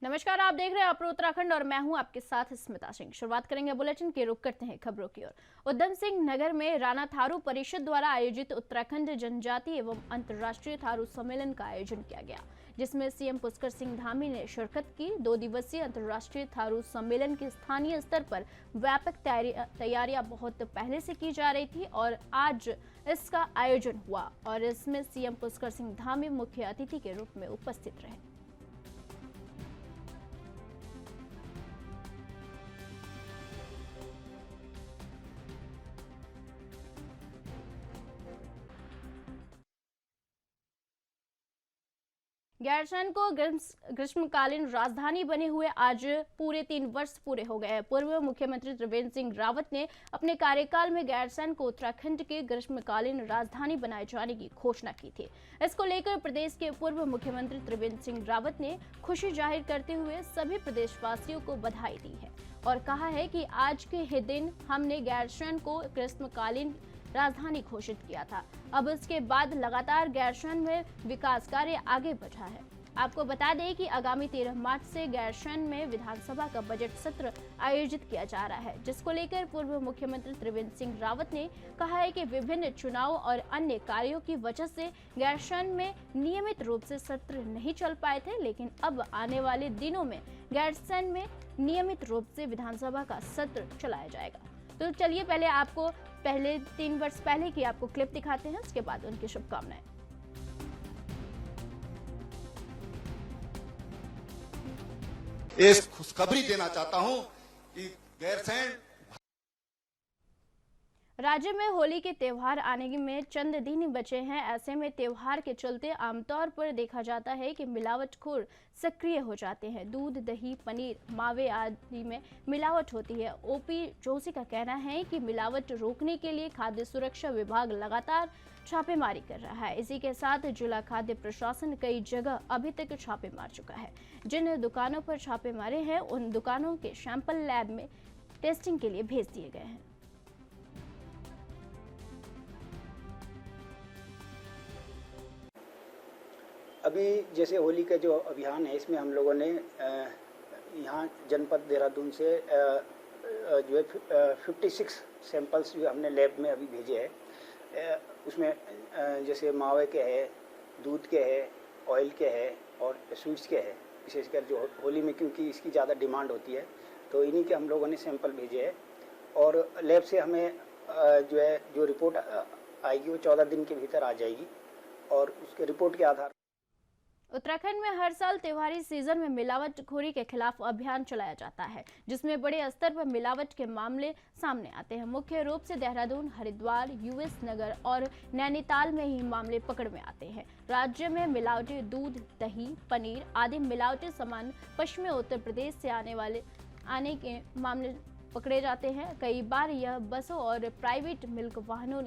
नमस्कार, आप देख रहे हैं अपर उत्तराखंड और मैं हूं आपके साथ स्मिता सिंह। शुरुआत करेंगे बुलेटिन की, रुख करते हैं खबरों की ओर। उधम सिंह नगर में राणा थारू परिषद द्वारा आयोजित उत्तराखंड जनजाति एवं अंतर्राष्ट्रीय थारू सम्मेलन का आयोजन किया गया, जिसमें सीएम पुष्कर सिंह धामी ने शिरकत की। 2 दिवसीय अंतर्राष्ट्रीय थारू सम्मेलन की स्थानीय स्तर पर व्यापक तैयारियां बहुत पहले से की जा रही थी और आज इसका आयोजन हुआ और इसमें सीएम पुष्कर सिंह धामी मुख्य अतिथि के रूप में उपस्थित रहे। गैरसैंण को ग्रीष्मकालीन राजधानी बने हुए आज पूरे 3 वर्ष पूरे हो गए हैं। पूर्व मुख्यमंत्री त्रिवेंद्र सिंह रावत ने अपने कार्यकाल में गैरसैंण को उत्तराखंड के ग्रीष्मकालीन राजधानी बनाए जाने की घोषणा की थी। इसको लेकर प्रदेश के पूर्व मुख्यमंत्री त्रिवेंद्र सिंह रावत ने खुशी जाहिर करते हुए सभी प्रदेशवासियों को बधाई दी है और कहा है कि आज के ही दिन हमने गैरसैंण को ग्रीष्मकालीन राजधानी घोषित किया था। अब इसके बाद लगातार गैरसैंण में विकास कार्य आगे बढ़ा है। आपको बता दें कि आगामी 13 मार्च से गैरसैंण में विधानसभा का बजट सत्र आयोजित किया जा रहा है, जिसको लेकर पूर्व मुख्यमंत्री त्रिवेंद्र सिंह रावत ने कहा है कि विभिन्न चुनाव और अन्य कार्यों की वजह से गैरसैंण में नियमित रूप से सत्र नहीं चल पाए थे, लेकिन अब आने वाले दिनों में गैरसैंण में नियमित रूप से विधानसभा का सत्र चलाया जाएगा। तो चलिए पहले 3 वर्ष पहले की आपको क्लिप दिखाते हैं, उसके बाद उनकी शुभकामनाएं। इस खुशखबरी देना चाहता हूं कि गैरसैंण राज्य में होली के त्योहार आने में चंद दिन बचे हैं। ऐसे में त्योहार के चलते आमतौर पर देखा जाता है कि मिलावटखोर सक्रिय हो जाते हैं। दूध, दही, पनीर, मावे आदि में मिलावट होती है। ओपी जोशी का कहना है कि मिलावट रोकने के लिए खाद्य सुरक्षा विभाग लगातार छापेमारी कर रहा है। इसी के साथ जिला खाद्य प्रशासन कई जगह अभी तक छापे मार चुका है। जिन दुकानों पर छापे मारे हैं उन दुकानों के सैंपल लैब में टेस्टिंग के लिए भेज दिए गए हैं। अभी जैसे होली का जो अभियान है, इसमें हम लोगों ने यहाँ जनपद देहरादून से जो है 56 सैंपल्स जो हमने लैब में अभी भेजे हैं। उसमें जैसे मावे के है, दूध के है, ऑयल के है और स्वीट्स के है। विशेषकर जो होली में क्योंकि इसकी ज़्यादा डिमांड होती है, तो इन्हीं के हम लोगों ने सैंपल भेजे हैं और लैब से हमें जो रिपोर्ट आएगी वो 14 दिन के भीतर आ जाएगी और उसके रिपोर्ट के आधार। उत्तराखंड में हर साल त्योहारी सीजन में मिलावटखोरी के खिलाफ अभियान चलाया जाता है, जिसमें बड़े स्तर पर मिलावट के मामले सामने आते हैं। मुख्य रूप से देहरादून, हरिद्वार, यूएस नगर और नैनीताल में ही मामले पकड़ में आते हैं। राज्य में मिलावटी दूध, दही, पनीर आदि मिलावटी सामान पश्चिमी उत्तर प्रदेश से आने के मामले पकड़े जाते हैं। कई बार यह बसों और प्राइवेट मिल्क वाहनों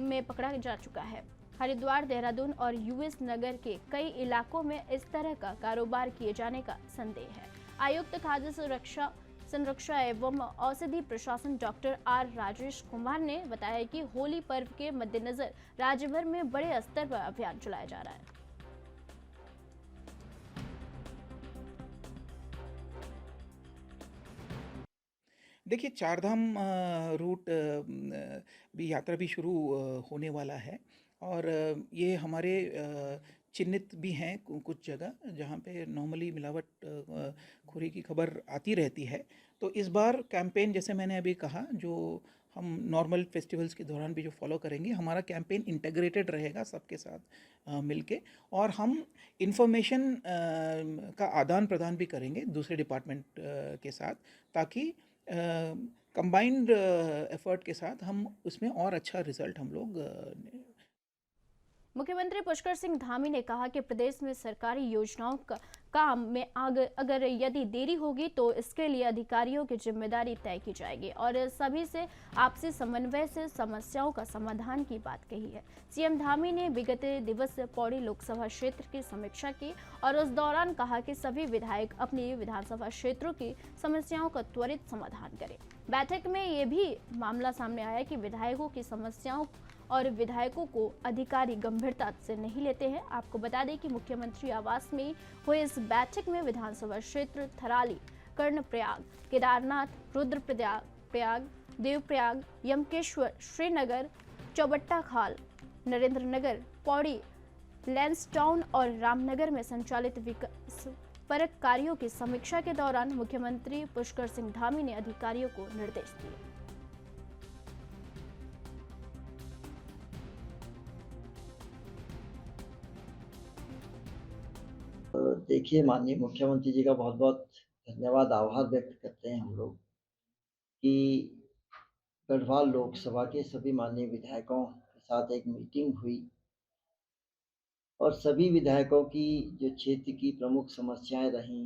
में पकड़ा जा चुका है। हरिद्वार, देहरादून और यूएस नगर के कई इलाकों में इस तरह का कारोबार किए जाने का संदेह है। आयुक्त खाद्य संरक्षा एवं औषधि प्रशासन डॉक्टर आर राजेश कुमार ने बताया कि होली पर्व के मद्देनजर राज्य भर में बड़े स्तर पर अभियान चलाया जा रहा है। देखिए, चारधाम रूट भी यात्रा भी शुरू होने वाला है और ये हमारे चिन्हित भी हैं कुछ जगह जहाँ पे नॉर्मली मिलावट खोरी की खबर आती रहती है। तो इस बार कैंपेन, जैसे मैंने अभी कहा, जो हम नॉर्मल फेस्टिवल्स के दौरान भी जो फॉलो करेंगे, हमारा कैंपेन इंटीग्रेटेड रहेगा सबके साथ मिलके, और हम इंफॉर्मेशन का आदान प्रदान भी करेंगे दूसरे डिपार्टमेंट के साथ, ताकि कंबाइंड एफर्ट के साथ हम उसमें और अच्छा रिजल्ट हम लोग। मुख्यमंत्री पुष्कर सिंह धामी ने कहा कि प्रदेश में सरकारी योजनाओं का काम में अगर यदि देरी होगी तो इसके लिए अधिकारियों की जिम्मेदारी तय की जाएगी और सभी से आपसी समन्वय से समस्याओं का समाधान की बात कही है। सीएम धामी ने विगत दिवस पौड़ी लोकसभा क्षेत्र की समीक्षा की और उस दौरान कहा कि सभी विधायक अपनी विधानसभा क्षेत्रों की समस्याओं का त्वरित समाधान करें। बैठक में ये भी मामला सामने आया कि विधायकों की समस्याओं और विधायकों को अधिकारी गंभीरता से नहीं लेते हैं। आपको बता दें कि मुख्यमंत्री आवास में हुए इस बैठक में विधानसभा क्षेत्र थराली, कर्णप्रयाग, केदारनाथ, रुद्रप्रयाग, देवप्रयाग, यमकेश्वर, श्रीनगर, चौबट्टा खाल, नरेंद्र नगर, पौड़ी, लैंसडाउन और रामनगर में संचालित विकास परक कार्यों की समीक्षा के दौरान मुख्यमंत्री पुष्कर सिंह धामी ने अधिकारियों को निर्देश दिए। देखिए, माननीय मुख्यमंत्री जी का बहुत बहुत धन्यवाद, आभार व्यक्त करते हैं हम लोग कि गढ़वाल लोकसभा के सभी माननीय विधायकों के साथ एक मीटिंग हुई और सभी विधायकों की जो क्षेत्र की प्रमुख समस्याएं रहीं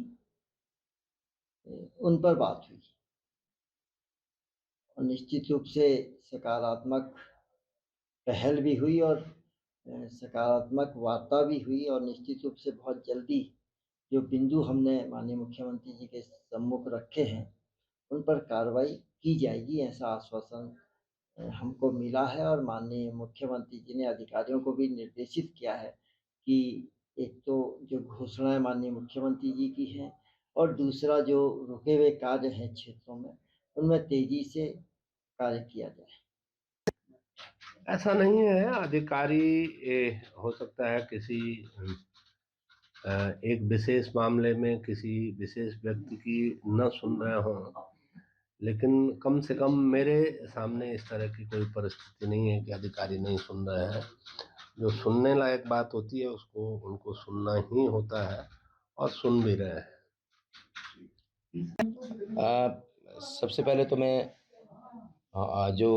उन पर बात हुई और निश्चित रूप से सकारात्मक पहल भी हुई और सकारात्मक वार्ता भी हुई और निश्चित रूप से बहुत जल्दी जो बिंदु हमने माननीय मुख्यमंत्री जी के सम्मुख रखे हैं उन पर कार्रवाई की जाएगी, ऐसा आश्वासन हमको मिला है। और माननीय मुख्यमंत्री जी ने अधिकारियों को भी निर्देशित किया है कि एक तो जो घोषणाएं माननीय मुख्यमंत्री जी की हैं और दूसरा जो रुके हुए कार्य हैं क्षेत्रों में उनमें तेजी से कार्य किया जाए। ऐसा नहीं है, अधिकारी हो सकता है किसी एक विशेष मामले में किसी विशेष व्यक्ति की न सुन रहे हों, लेकिन कम से कम मेरे सामने इस तरह की कोई परिस्थिति नहीं है कि अधिकारी नहीं सुन रहे हैं। जो सुनने लायक बात होती है उसको उनको सुनना ही होता है और सुन भी रहे हैं। सबसे पहले तो मैं जो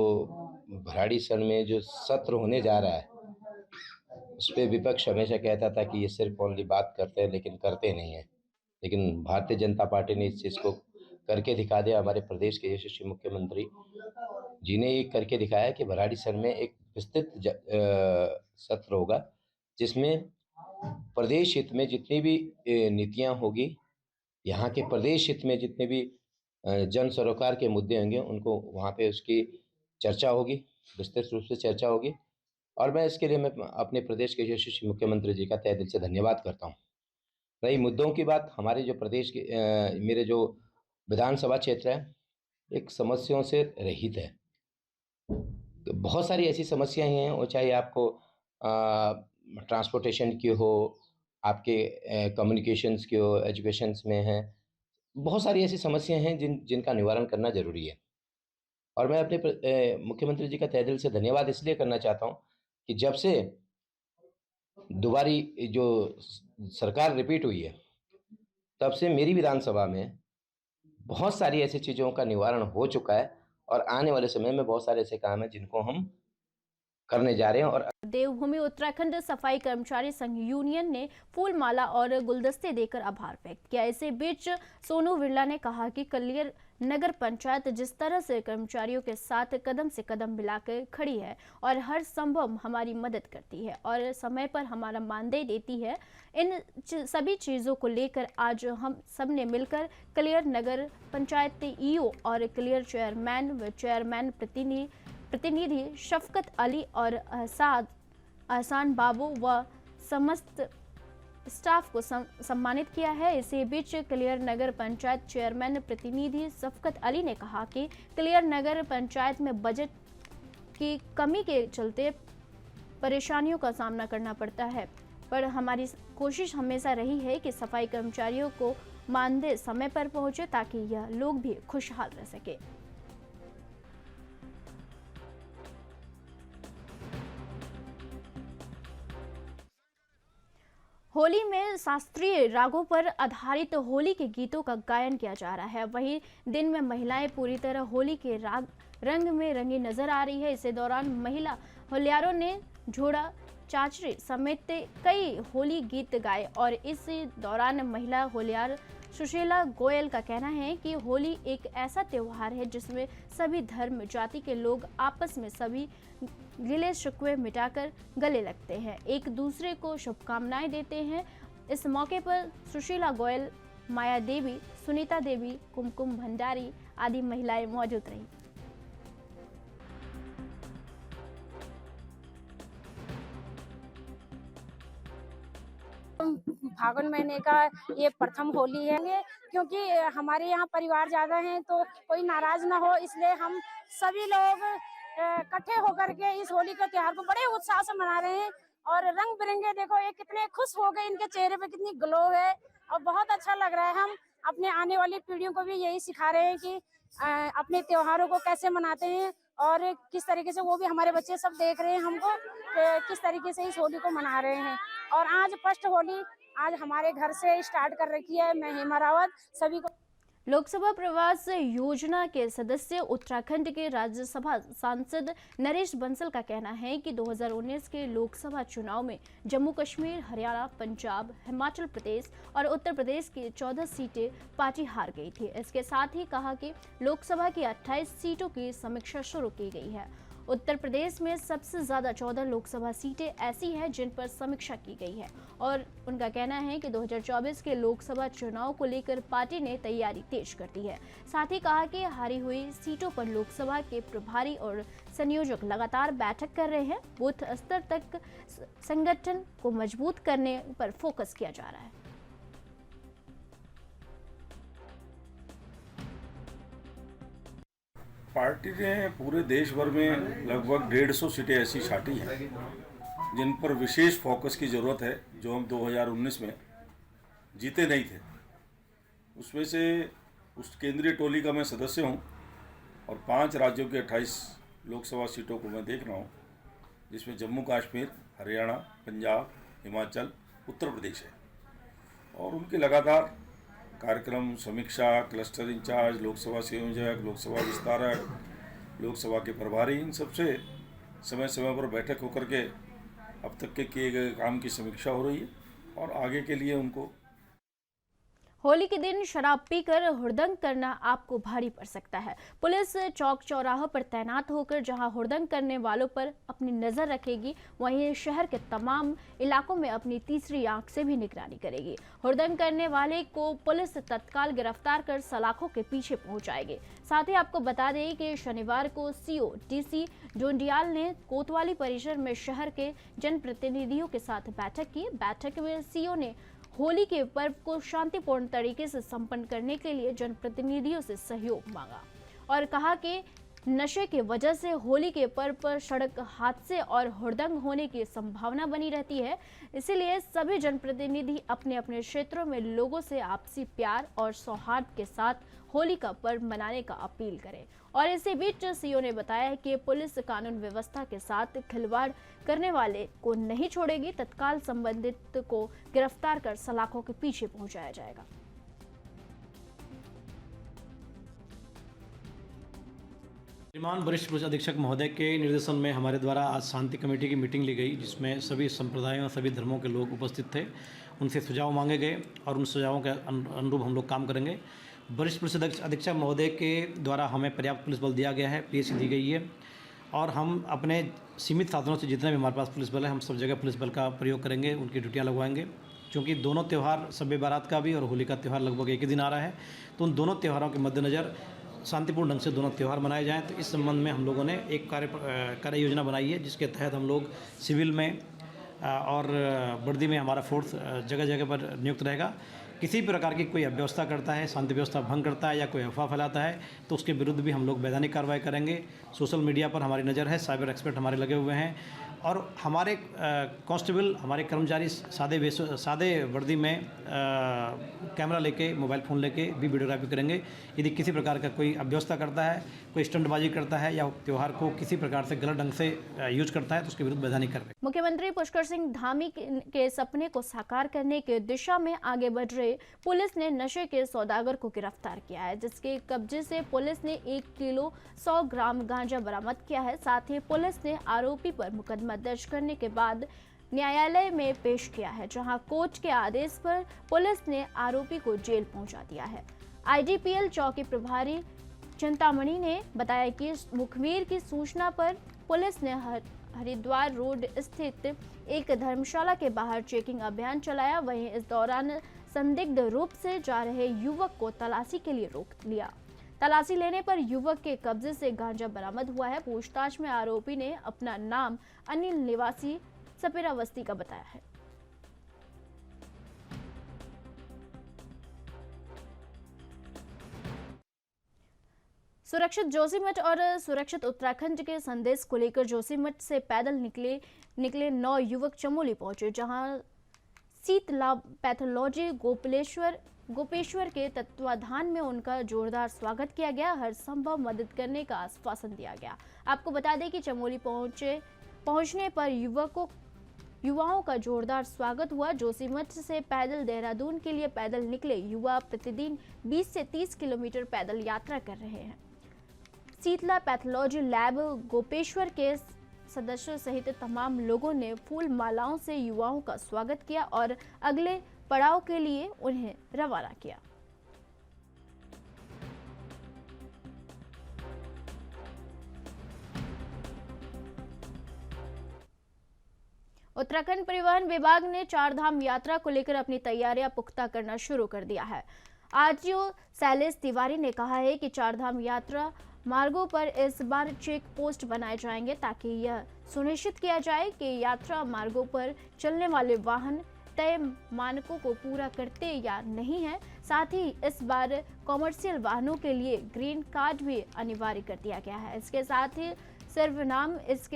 भराड़ीसर में जो सत्र होने जा रहा है उस पर विपक्ष हमेशा कहता था कि ये सिर्फ ओनली बात करते हैं लेकिन करते नहीं है, लेकिन भारतीय जनता पार्टी ने इस चीज़ को करके दिखा दिया। हमारे प्रदेश के यशस्वी मुख्यमंत्री जी ने ये करके दिखाया कि भराड़ीसर में एक विस्तृत सत्र होगा जिसमें प्रदेश हित में जितनी भी नीतियाँ होगी, यहाँ के प्रदेश हित में जितने भी जन सरोकार के मुद्दे होंगे उनको वहाँ पे उसकी चर्चा होगी, विस्तृत रूप से चर्चा होगी। और मैं इसके लिए मैं अपने प्रदेश के यशस्वी मुख्यमंत्री जी का तहे दिल से धन्यवाद करता हूँ। रही मुद्दों की बात, हमारे जो प्रदेश के मेरे जो विधानसभा क्षेत्र है एक समस्याओं से रहित है। तो बहुत सारी ऐसी समस्याएं हैं, वो चाहे आपको ट्रांसपोर्टेशन की हो, आपके कम्युनिकेशंस की हो, एजुकेशंस में है, बहुत सारी ऐसी समस्याएं हैं जिनका निवारण करना जरूरी है। और मैं अपने मुख्यमंत्री जी का तहे दिल से धन्यवाद इसलिए करना चाहता हूं कि जब से दोबारी जो सरकार रिपीट हुई है तब से मेरी विधानसभा में बहुत सारी ऐसी चीज़ों का निवारण हो चुका है और आने वाले समय में बहुत सारे ऐसे काम हैं जिनको हम करने जा रहे हैं। और देवभूमि उत्तराखंड सफाई कर्मचारी संघ यूनियन ने फूल माला और गुलदस्ते देकर आभार व्यक्त किया। इसी बीच सोनू बिरला ने कहा कि कलियर नगर पंचायत जिस तरह से कर्मचारियों के साथ कदम से कदम मिलाकर खड़ी है और हर संभव हमारी मदद करती है और समय पर हमारा मानदेय देती है, इन सभी चीज़ों को लेकर आज हम सब ने मिलकर कलियर नगर पंचायत ईओ और कलियर चेयरमैन व चेयरमैन प्रतिनिधि शफकत अली और अहसान बाबू व समस्त स्टाफ को सम्मानित किया है। इसी बीच कलियर नगर पंचायत चेयरमैन प्रतिनिधि शफकत अली ने कहा कि कलियर नगर पंचायत में बजट की कमी के चलते परेशानियों का सामना करना पड़ता है, पर हमारी कोशिश हमेशा रही है कि सफाई कर्मचारियों को मानदेय समय पर पहुंचे ताकि यह लोग भी खुशहाल रह सके। होली में शास्त्रीय रागों पर आधारित होली के गीतों का गायन किया जा रहा है। वहीं दिन में महिलाएं पूरी तरह होली के रंग में रंगी नजर आ रही है। इसी दौरान महिला होलियारों ने झोड़ा चाचरी समेत कई होली गीत गाए और इस दौरान महिला होलियार सुशीला गोयल का कहना है कि होली एक ऐसा त्योहार है जिसमें सभी धर्म जाति के लोग आपस में सभी गिले शिकवे मिटाकर गले लगते हैं, एक दूसरे को शुभकामनाएं देते हैं। इस मौके पर सुशीला गोयल, माया देवी, सुनीता देवी, कुमकुम भंडारी आदि महिलाएं मौजूद रहीं। फागुन महीने का ये प्रथम होली है, क्योंकि हमारे यहाँ परिवार ज़्यादा हैं तो कोई नाराज़ ना हो, इसलिए हम सभी लोग इकट्ठे होकर के इस होली के त्योहार को बड़े उत्साह से मना रहे हैं। और रंग बिरंगे देखो, ये कितने खुश हो गए, इनके चेहरे पे कितनी ग्लो है और बहुत अच्छा लग रहा है। हम अपने आने वाली पीढ़ियों को भी यही सिखा रहे हैं कि अपने त्योहारों को कैसे मनाते हैं और किस तरीके से, वो भी हमारे बच्चे सब देख रहे हैं हमको किस तरीके से इस होली को मना रहे हैं। और आज फर्स्ट होली आज हमारे घर से स्टार्ट कर रखी है। मैं हेमा रावत सभी को। लोकसभा प्रवास योजना के सदस्य उत्तराखंड के राज्यसभा सांसद नरेश बंसल का कहना है कि 2019 के लोकसभा चुनाव में जम्मू कश्मीर, हरियाणा, पंजाब, हिमाचल प्रदेश और उत्तर प्रदेश की 14 सीटें पार्टी हार गई थी। इसके साथ ही कहा कि लोकसभा की 28 सीटों की समीक्षा शुरू की गई है। उत्तर प्रदेश में सबसे ज़्यादा 14 लोकसभा सीटें ऐसी हैं जिन पर समीक्षा की गई है और उनका कहना है कि 2024 के लोकसभा चुनाव को लेकर पार्टी ने तैयारी तेज कर दी है। साथ ही कहा कि हारी हुई सीटों पर लोकसभा के प्रभारी और संयोजक लगातार बैठक कर रहे हैं। बूथ स्तर तक संगठन को मजबूत करने पर फोकस किया जा रहा है। पार्टी ने पूरे देश भर में लगभग 150 सीटें ऐसी छाटी हैं जिन पर विशेष फोकस की ज़रूरत है, जो हम 2019 में जीते नहीं थे। उसमें से उस केंद्रीय टोली का मैं सदस्य हूं और 5 राज्यों के 28 लोकसभा सीटों को मैं देख रहा हूं, जिसमें जम्मू कश्मीर, हरियाणा, पंजाब, हिमाचल, उत्तर प्रदेश है। और उनके लगातार कार्यक्रम, समीक्षा, क्लस्टर इंचार्ज, लोकसभा संयोजक, लोकसभा विस्तारक, लोकसभा के प्रभारी, इन सबसे समय समय पर बैठक होकर के अब तक के किए गए काम की समीक्षा हो रही है और आगे के लिए उनको। होली के दिन शराब पीकर हुड़दंग करना आपको भारी पड़ सकता है। पुलिस चौक चौराहों पर तैनात होकर जहां हुड़दंग करने वालों पर अपनी नजर रखेगी, वहीं शहर के तमाम इलाकों में अपनी तीसरी आंख से भी निगरानी करेगी। हुड़दंग करने वाले को पुलिस तत्काल गिरफ्तार कर सलाखों के पीछे पहुंचाएगी। साथ ही आपको बता दें कि शनिवार को सीओ डीसी जोंडियाल ने कोतवाली परिसर में शहर के जनप्रतिनिधियों के साथ बैठक की। बैठक में सीओ ने होली के पर्व को शांतिपूर्ण तरीके से संपन्न करने के लिए जनप्रतिनिधियों से सहयोग मांगा और कहा कि नशे की वजह से होली के पर्व पर सड़क हादसे और हुड़दंग होने की संभावना बनी रहती है। इसीलिए सभी जनप्रतिनिधि अपने अपने क्षेत्रों में लोगों से आपसी प्यार और सौहार्द के साथ होली का पर्व मनाने का अपील करें। और इसी बीच सीओ ने बताया कि पुलिस कानून व्यवस्था के साथ खिलवाड़ करने वाले को नहीं छोड़ेगी। तत्काल संबंधित को गिरफ्तार कर सलाखों के पीछे पहुंचाया जाएगा। श्रीमान वरिष्ठ पुलिस अधीक्षक महोदय के निर्देशन में हमारे द्वारा आज शांति कमेटी की मीटिंग ली गई, जिसमें सभी संप्रदायों, सभी धर्मों के लोग उपस्थित थे। उनसे सुझाव मांगे गए और उन सुझावों के अनुरूप हम लोग काम करेंगे। वरिष्ठ पुलिस अधीक्षक महोदय के द्वारा हमें पर्याप्त पुलिस बल दिया गया है, पीएसी दी गई है और हम अपने सीमित साधनों से जितने भी हमारे पास पुलिस बल है, हम सब जगह पुलिस बल का प्रयोग करेंगे, उनकी ड्यूटियाँ लगवाएंगे। क्योंकि दोनों त्यौहार शब बारात का भी और होली का त्यौहार लगभग एक ही दिन आ रहा है, तो उन दोनों त्यौहारों के मद्देनज़र शांतिपूर्ण ढंग से दोनों त्यौहार मनाए जाएं। तो इस संबंध में हम लोगों ने एक कार्य योजना बनाई है, जिसके तहत हम लोग सिविल में और वर्दी में हमारा फोर्स जगह जगह पर नियुक्त रहेगा। किसी प्रकार की कोई अव्यवस्था करता है, शांति व्यवस्था भंग करता है या कोई अफवाह फैलाता है तो उसके विरुद्ध भी हम लोग वैधानिक कार्रवाई करेंगे। सोशल मीडिया पर हमारी नज़र है, साइबर एक्सपर्ट हमारे लगे हुए हैं और हमारे कांस्टेबल, हमारे कर्मचारी सादे वर्दी में कैमरा लेके, मोबाइल फ़ोन लेके भी वीडियोग्राफी करेंगे। यदि किसी प्रकार का कोई अव्यवस्था करता है, कोई स्टंटबाजी करता है या त्यौहार को किसी प्रकार से गलत ढंग से यूज करता है तो उसके विरुद्ध वैधानिक कार्रवाई। मुख्यमंत्री पुष्कर सिंह धामी के सपने को साकार करने के दिशा में आगे बढ़ रहे पुलिस ने नशे के सौदागर को गिरफ्तार किया है, जिसके कब्जे से पुलिस ने 1 किलो 100 ग्राम गांजा बरामद किया है। साथ ही पुलिस ने आरोपी पर मुकदमा दर्ज करने के बाद न्यायालय में पेश किया है, जहां कोर्ट के आदेश पर पुलिस ने आरोपी को जेल पहुंचा दिया है। आईडीपीएल चौकी प्रभारी चिंतामणि ने बताया कि मुखबिर की सूचना पर पुलिस ने हरिद्वार रोड स्थित एक धर्मशाला के बाहर चेकिंग अभियान चलाया। वहीं इस दौरान संदिग्ध रूप से जा रहे युवक को तलाशी के लिए रोक लिया। तलाशी लेने पर युवक के कब्जे से गांजा बरामद हुआ है। पूछताछ में आरोपी ने अपना नाम अनिल निवासी सपेरा बस्ती का बताया है। सुरक्षित जोशीमठ और सुरक्षित उत्तराखंड के संदेश को लेकर जोशीमठ से पैदल निकले 9 युवक चमोली पहुंचे, जहां शीतला पैथोलॉजी गोपेश्वर के तत्वाधान में उनका जोरदार स्वागत किया गया। हर संभव मदद करने का आश्वासन दिया गया। आपको बता दें कि चमोली पहुंचने पर युवाओं का जोरदार स्वागत हुआ। जोशीमठ से पैदल देहरादून के लिए पैदल निकले युवा प्रतिदिन 20 से 30 किलोमीटर पैदल यात्रा कर रहे हैं। शीतला पैथोलॉजी लैब गोपेश्वर के सदस्यों सहित तमाम लोगों ने फूल मालाओं से युवाओं का स्वागत किया और अगले पड़ाव के लिए उन्हें रवाना किया। उत्तराखंड परिवहन विभाग ने चारधाम यात्रा को लेकर अपनी तैयारियां पुख्ता करना शुरू कर दिया है। आरटीओ शैलेश तिवारी ने कहा है कि चारधाम यात्रा मार्गों पर इस बार चेक पोस्ट बनाए जाएंगे ताकि यह सुनिश्चित किया जाए कि यात्रा मार्गों पर चलने वाले वाहन तय मानकों को पूरा करते या नहीं है। साथ ही इस बार कॉमर्शियल वाहनों के लिए ग्रीन कार्ड भी अनिवार्य कर दिया गया है। इसके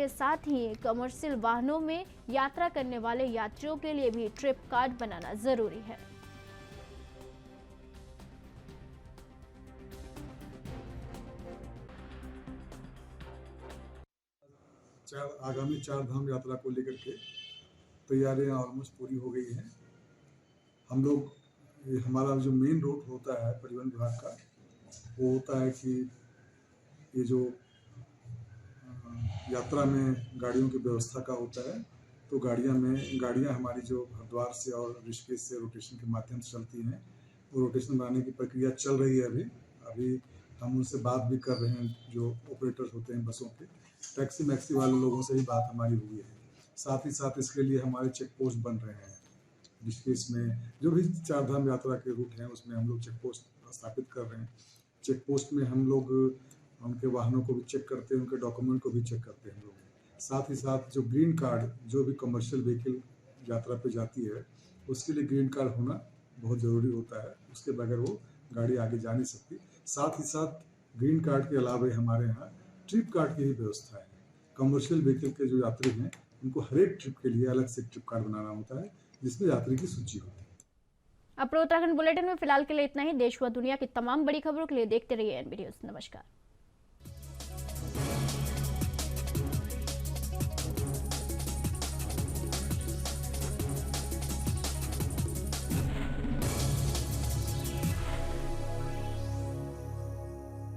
साथ ही कमर्शियल वाहनों में यात्रा करने वाले यात्रियों के लिए भी ट्रिप कार्ड बनाना जरूरी है। आगामी चारधाम यात्रा को लेकर के तैयारियां ऑलमोस्ट पूरी हो गई हैं। हम लोग हमारा जो मेन रूट होता है परिवहन विभाग का, वो होता है कि ये जो यात्रा में गाड़ियों की व्यवस्था का होता है, तो गाड़ियां हमारी जो हरिद्वार से और ऋषिकेश से रोटेशन के माध्यम से चलती हैं। वो रोटेशन बनाने की प्रक्रिया चल रही है। अभी हम उनसे बात भी कर रहे हैं, जो ऑपरेटर्स होते हैं बसों के, टैक्सी मैक्सी वाले लोगों से ही बात हमारी हुई है। साथ ही साथ इसके लिए हमारे चेक पोस्ट बन रहे हैं। ऋषिकेश में जो भी चारधाम यात्रा के रूट हैं उसमें हम लोग चेक पोस्ट स्थापित कर रहे हैं। चेक पोस्ट में हम लोग उनके वाहनों को भी चेक करते हैं, उनके डॉक्यूमेंट को भी चेक करते हैं हम लोग। साथ ही साथ जो ग्रीन कार्ड, जो भी कमर्शियल व्हीकल यात्रा पे जाती है, उसके लिए ग्रीन कार्ड होना बहुत ज़रूरी होता है। उसके बगैर वो गाड़ी आगे जा नहीं सकती। साथ ही साथ ग्रीन कार्ड के अलावा हमारे यहाँ ट्रिप कार्ड की भी व्यवस्था है। कमर्शियल व्हीकल के जो यात्री हैं उनको हर एक ट्रिप के लिए अलग से ट्रिप कार्ड बनाना होता है, जिसमें यात्री की सूची होती है। अब उत्तराखंड बुलेटिन में फिलहाल के लिए इतना ही। देश व दुनिया की तमाम बड़ी खबरों के लिए देखते रहिए एनबी न्यूज़। नमस्कार।